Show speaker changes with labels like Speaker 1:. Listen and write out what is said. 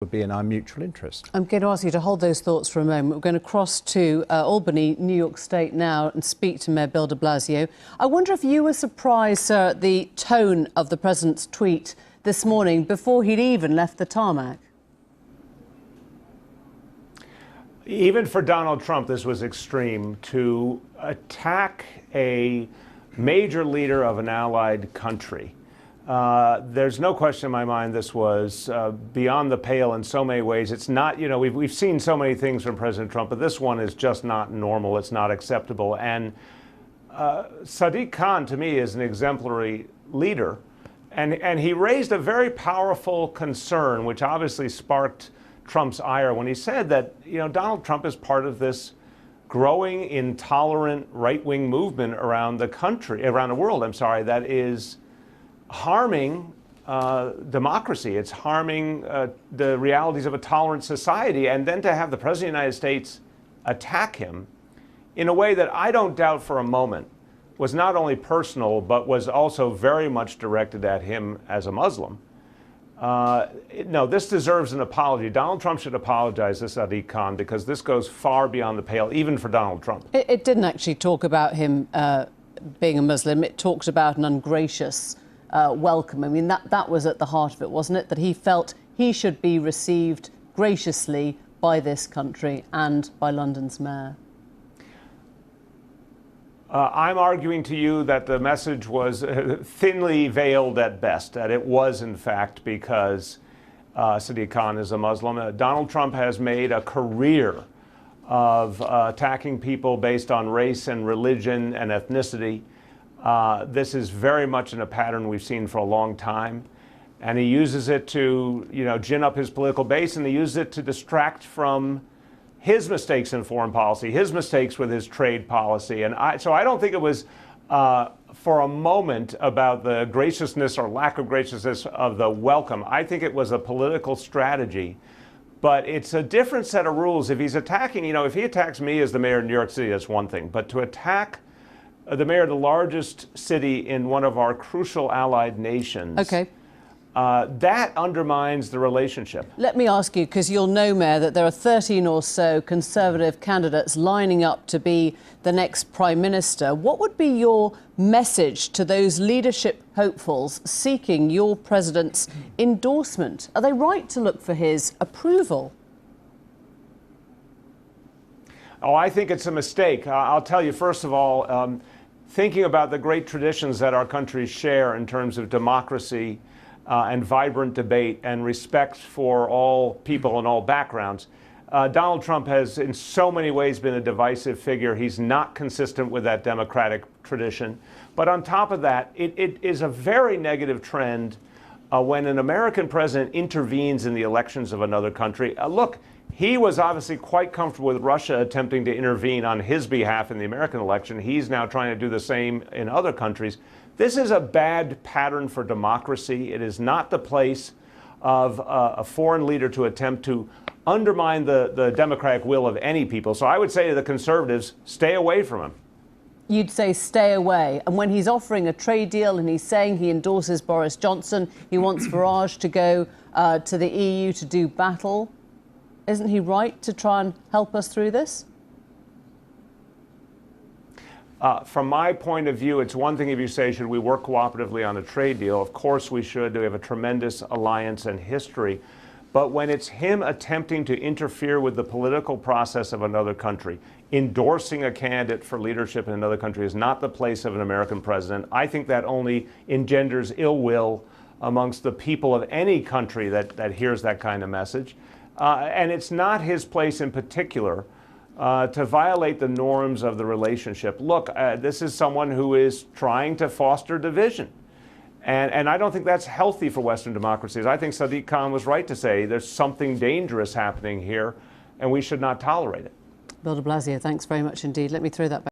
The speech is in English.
Speaker 1: would be in our mutual interest.
Speaker 2: I'm going to ask you to hold those thoughts for a moment. We're going to cross to Albany, New York State now and speak to Mayor Bill de Blasio. I wonder if you were surprised, sir, at the tone of the President's tweet this morning before he'd even left the tarmac.
Speaker 3: Even for Donald Trump, this was extreme. To attack a major leader of an allied country. There's no question in my mind this was beyond the pale in so many ways. It's not, you know, we've seen so many things from President Trump, but this one is just not normal. It's not acceptable. And Sadiq Khan, to me, is an exemplary leader. And he raised a very powerful concern, which obviously sparked Trump's ire when he said that, you know, Donald Trump is part of this growing intolerant right-wing movement around the country, around the world, that is harming democracy. It's harming the realities of a tolerant society. And then to have the President of the United States attack him in a way that I don't doubt for a moment was not only personal, but was also very much directed at him as a Muslim. No, this deserves an apology. Donald Trump should apologize to Sadiq Khan because this goes far beyond the pale, even for Donald Trump.
Speaker 2: It didn't actually talk about him being a Muslim. It talked about an ungracious welcome. I mean, that was at the heart of it, wasn't it? That he felt he should be received graciously by this country and by London's mayor.
Speaker 3: I'm arguing to you that the message was thinly veiled at best, that it was, in fact, because Sadiq Khan is a Muslim. Donald Trump has made a career of attacking people based on race and religion and ethnicity. This is very much in a pattern we've seen for a long time. And he uses it to, you know, gin up his political base, and he uses it to distract from his mistakes in foreign policy, his mistakes with his trade policy. And so I don't think it was for a moment about the graciousness or lack of graciousness of the welcome. I think it was a political strategy. But it's a different set of rules. If he's attacking, you know, if he attacks me as the mayor of New York City, that's one thing. But to attack the mayor of the largest city in one of our crucial allied nations,
Speaker 2: okay,
Speaker 3: that undermines the relationship.
Speaker 2: Let me ask you, because you'll know, Mayor, that there are 13 or so Conservative candidates lining up to be the next Prime Minister. What would be your message to those leadership hopefuls seeking your President's endorsement? Are they right to look for his approval?
Speaker 3: Oh, I think it's a mistake. I'll tell you, first of all, thinking about the great traditions that our countries share in terms of democracy and vibrant debate and respect for all people and all backgrounds. Donald Trump has in so many ways been a divisive figure. He's not consistent with that democratic tradition. But on top of that, it is a very negative trend when an American president intervenes in the elections of another country. Look, he was obviously quite comfortable with Russia attempting to intervene on his behalf in the American election. He's now trying to do the same in other countries. This is a bad pattern for democracy. It is not the place of a foreign leader to attempt to undermine the democratic will of any people. So I would say to the Conservatives, stay away from him.
Speaker 2: You'd say stay away. And when he's offering a trade deal and he's saying he endorses Boris Johnson, he wants Farage to go to the EU to do battle, isn't he right to try and help us through this?
Speaker 3: From my point of view, it's one thing if you say, should we work cooperatively on a trade deal? Of course we should. We have a tremendous alliance and history. But when it's him attempting to interfere with the political process of another country, endorsing a candidate for leadership in another country is not the place of an American president. I think that only engenders ill will amongst the people of any country that hears that kind of message. And it's not his place in particular to violate the norms of the relationship. Look, this is someone who is trying to foster division. And I don't think that's healthy for Western democracies. I think Sadiq Khan was right to say there's something dangerous happening here, and we should not tolerate it.
Speaker 2: Bill de Blasio, thanks very much indeed. Let me throw that back.